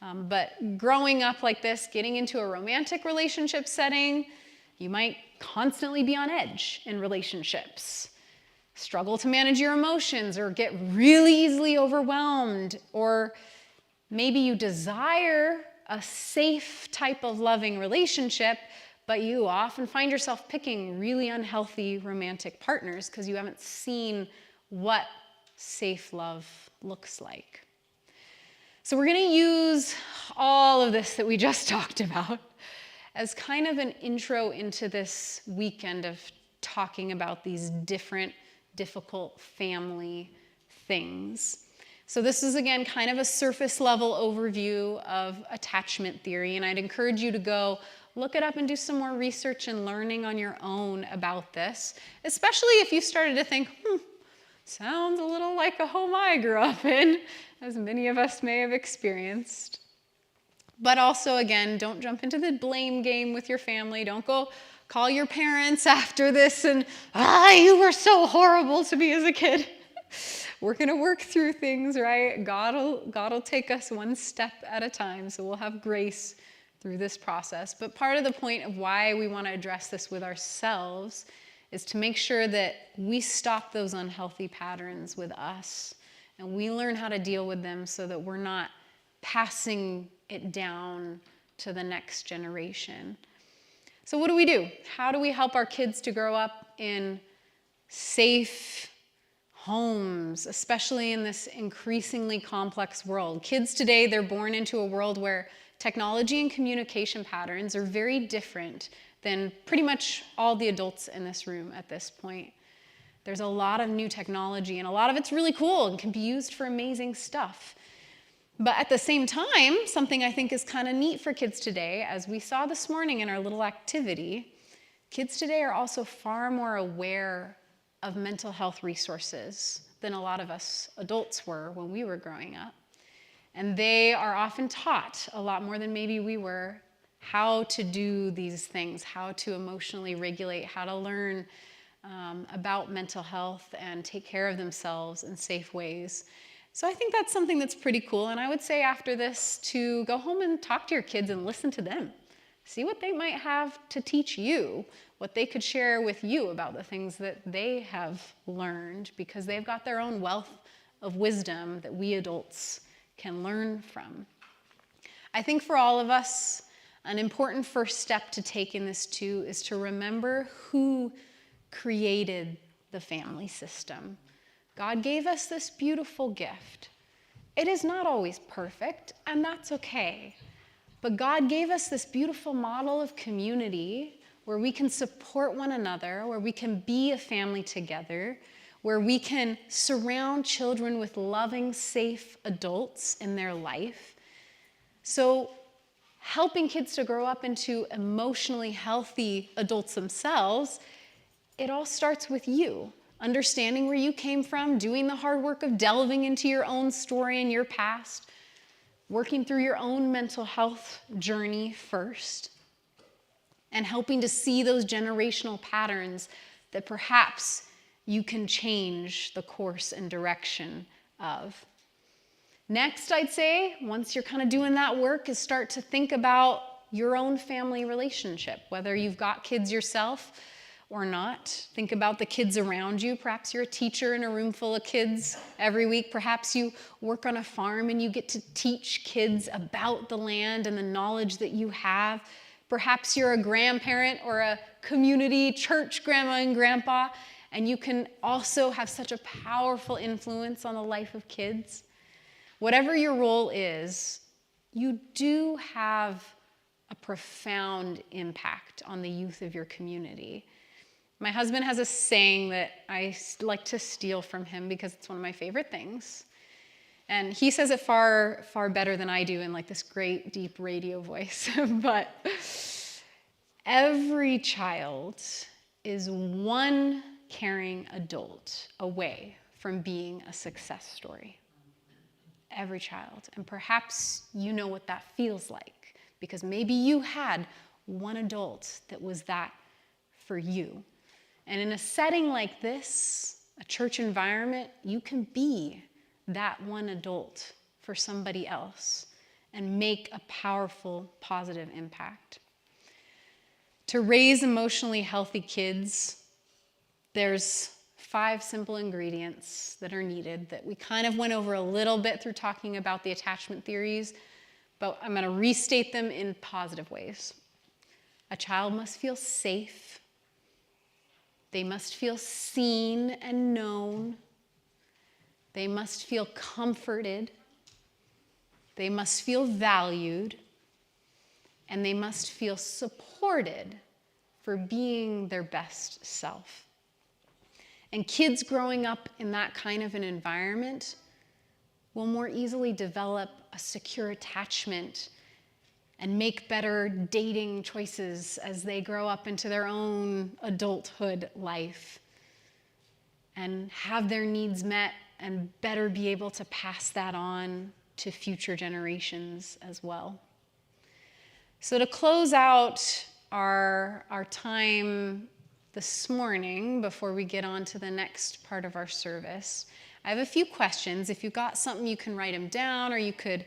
S2: But growing up like this, getting into a romantic relationship setting, you might constantly be on edge in relationships, struggle to manage your emotions, or get really easily overwhelmed, or maybe you desire a safe type of loving relationship, but you often find yourself picking really unhealthy romantic partners because you haven't seen what safe love looks like. So we're going to use all of this that we just talked about as kind of an intro into this weekend of talking about these different difficult family things. So this is, again, kind of a surface level overview of attachment theory, and I'd encourage you to go look it up and do some more research and learning on your own about this, especially if you started to think, sounds a little like a home I grew up in, as many of us may have experienced. But also, again, don't jump into the blame game with your family. Don't go call your parents after this and, you were so horrible to me as a kid. we're going to work through things, right? God'll take us one step at a time, so we'll have grace through this process. But part of the point of why we want to address this with ourselves is to make sure that we stop those unhealthy patterns with us and we learn how to deal with them so that we're not passing it down to the next generation. So what do? How do we help our kids to grow up in safe homes, especially in this increasingly complex world? Kids today, they're born into a world where technology and communication patterns are very different than pretty much all the adults in this room at this point. There's a lot of new technology, and a lot of it's really cool and can be used for amazing stuff. But at the same time, something I think is kind of neat for kids today, as we saw this morning in our little activity, kids today are also far more aware of mental health resources than a lot of us adults were when we were growing up. And they are often taught a lot more than maybe we were how to do these things, how to emotionally regulate, how to learn about mental health and take care of themselves in safe ways. So I think that's something that's pretty cool. And I would say after this to go home and talk to your kids and listen to them. See what they might have to teach you, what they could share with you about the things that they have learned, because they've got their own wealth of wisdom that we adults can learn from. I think for all of us, an important first step to take in this too is to remember who created the family system. God gave us this beautiful gift. It is not always perfect, and that's okay. But God gave us this beautiful model of community where we can support one another, where we can be a family together, where we can surround children with loving, safe adults in their life. So helping kids to grow up into emotionally healthy adults themselves, it all starts with you. Understanding where you came from, doing the hard work of delving into your own story and your past, working through your own mental health journey first, and helping to see those generational patterns that perhaps you can change the course and direction of. Next, I'd say, once you're kind of doing that work, is start to think about your own family relationship, whether you've got kids yourself or not. Think about the kids around you. Perhaps you're a teacher in a room full of kids every week. Perhaps you work on a farm and you get to teach kids about the land and the knowledge that you have. Perhaps you're a grandparent or a community church grandma and grandpa, and you can also have such a powerful influence on the life of kids. Whatever your role is, you do have a profound impact on the youth of your community. My husband has a saying that I like to steal from him because it's one of my favorite things. And he says it far, far better than I do in like this great, deep radio voice. But every child is one caring adult away from being a success story. Every child. And perhaps you know what that feels like because maybe you had one adult that was that for you. And in a setting like this, a church environment, you can be that one adult for somebody else and make a powerful, positive impact. To raise emotionally healthy kids, there's 5 simple ingredients that are needed that we kind of went over a little bit through talking about the attachment theories, but I'm going to restate them in positive ways. A child must feel safe. They must feel seen and known. They must feel comforted. They must feel valued. And they must feel supported for being their best self. And kids growing up in that kind of an environment will more easily develop a secure attachment and make better dating choices as they grow up into their own adulthood life and have their needs met and better be able to pass that on to future generations as well. So to close out our time this morning, before we get on to the next part of our service, I have a few questions. If you've got something, you can write them down, or you could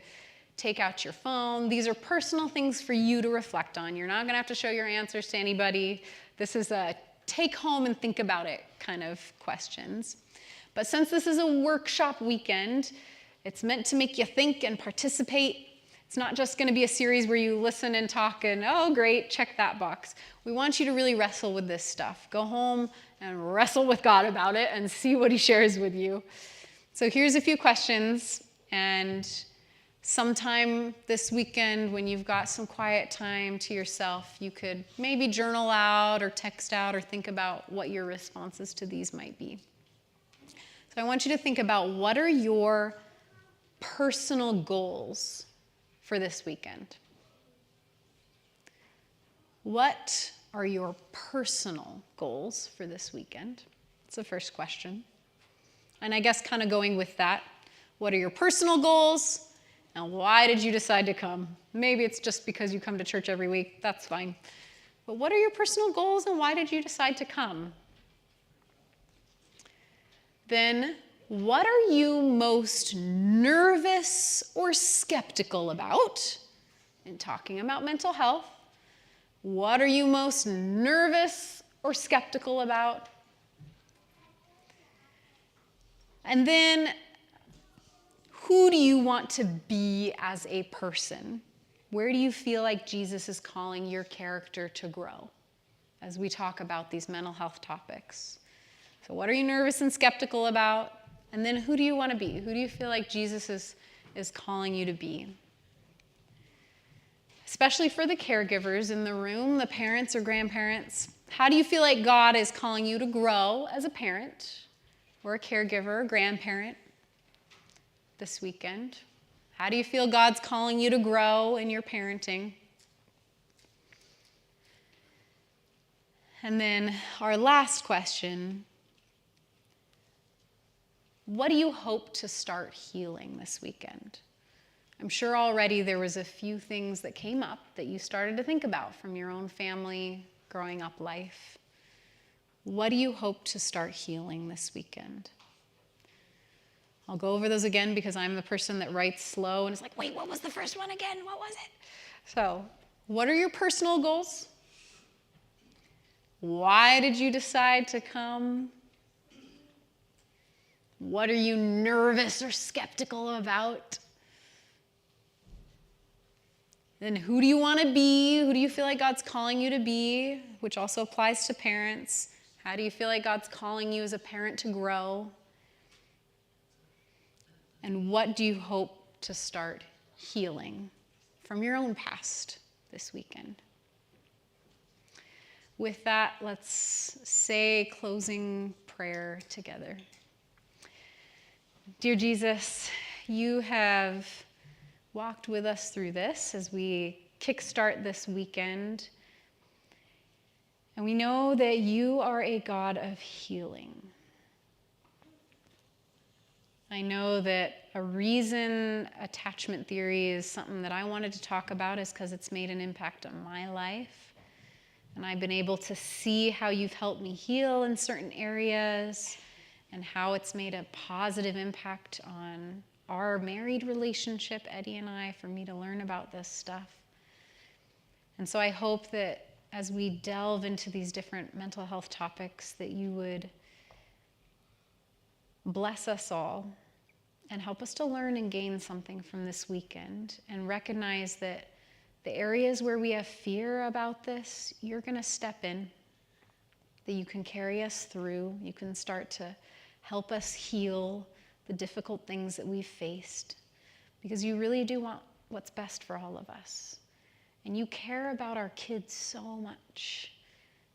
S2: take out your phone. These are personal things for you to reflect on. You're not going to have to show your answers to anybody. This is a take home and think about it kind of questions. But since this is a workshop weekend, it's meant to make you think and participate. It's not just going to be a series where you listen and talk and, oh, great, check that box. We want you to really wrestle with this stuff. Go home and wrestle with God about it and see what he shares with you. So here's a few questions, and sometime this weekend when you've got some quiet time to yourself, you could maybe journal out or text out or think about what your responses to these might be. So I want you to think about, what are your personal goals for this weekend? What are your personal goals for this weekend? That's the first question. And I guess kind of going with that, what are your personal goals? And why did you decide to come? Maybe it's just because you come to church every week. That's fine. But what are your personal goals, and why did you decide to come? Then, what are you most nervous or skeptical about? In talking about mental health, what are you most nervous or skeptical about? And then, who do you want to be as a person? Where do you feel like Jesus is calling your character to grow as we talk about these mental health topics? So what are you nervous and skeptical about? And then who do you want to be? Who do you feel like Jesus is calling you to be? Especially for the caregivers in the room, the parents or grandparents, how do you feel like God is calling you to grow as a parent or a caregiver, a grandparent this weekend? How do you feel God's calling you to grow in your parenting? And then our last question, what do you hope to start healing this weekend? I'm sure already there was a few things that came up that you started to think about from your own family, growing up life. What do you hope to start healing this weekend? I'll go over those again because I'm the person that writes slow and is like, wait, what was the first one again? What was it? So, what are your personal goals? Why did you decide to come? What are you nervous or skeptical about? Then who do you want to be? Who do you feel like God's calling you to be? Which also applies to parents. How do you feel like God's calling you as a parent to grow? And what do you hope to start healing from your own past this weekend? With that, let's say a closing prayer together. Dear Jesus, you have walked with us through this as we kickstart this weekend. And we know that you are a God of healing. I know that a reason attachment theory is something that I wanted to talk about is because it's made an impact on my life. And I've been able to see how you've helped me heal in certain areas and how it's made a positive impact on our married relationship, Eddy and I, for me to learn about this stuff. And so I hope that as we delve into these different mental health topics, that you would bless us all and help us to learn and gain something from this weekend and recognize that the areas where we have fear about this, you're going to step in, that you can carry us through, you can start to help us heal the difficult things that we've faced, because you really do want what's best for all of us. And you care about our kids so much.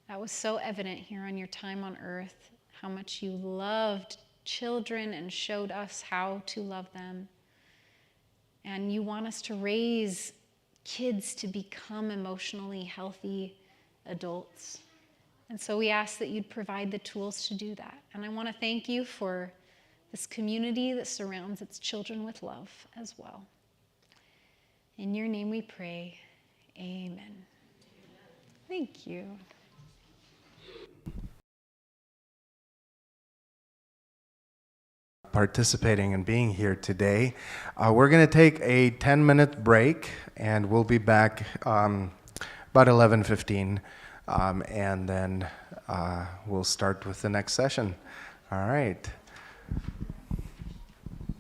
S2: That was so evident here on your time on earth, how much you loved children and showed us how to love them. And you want us to raise kids to become emotionally healthy adults. And so we ask that you'd provide the tools to do that. And I want to thank you for this community that surrounds its children with love as well. In your name we pray, amen. Thank you.
S1: participating and being here today. We're going to take a 10-minute break, and we'll be back about 11:15, and then we'll start with the next session. All right.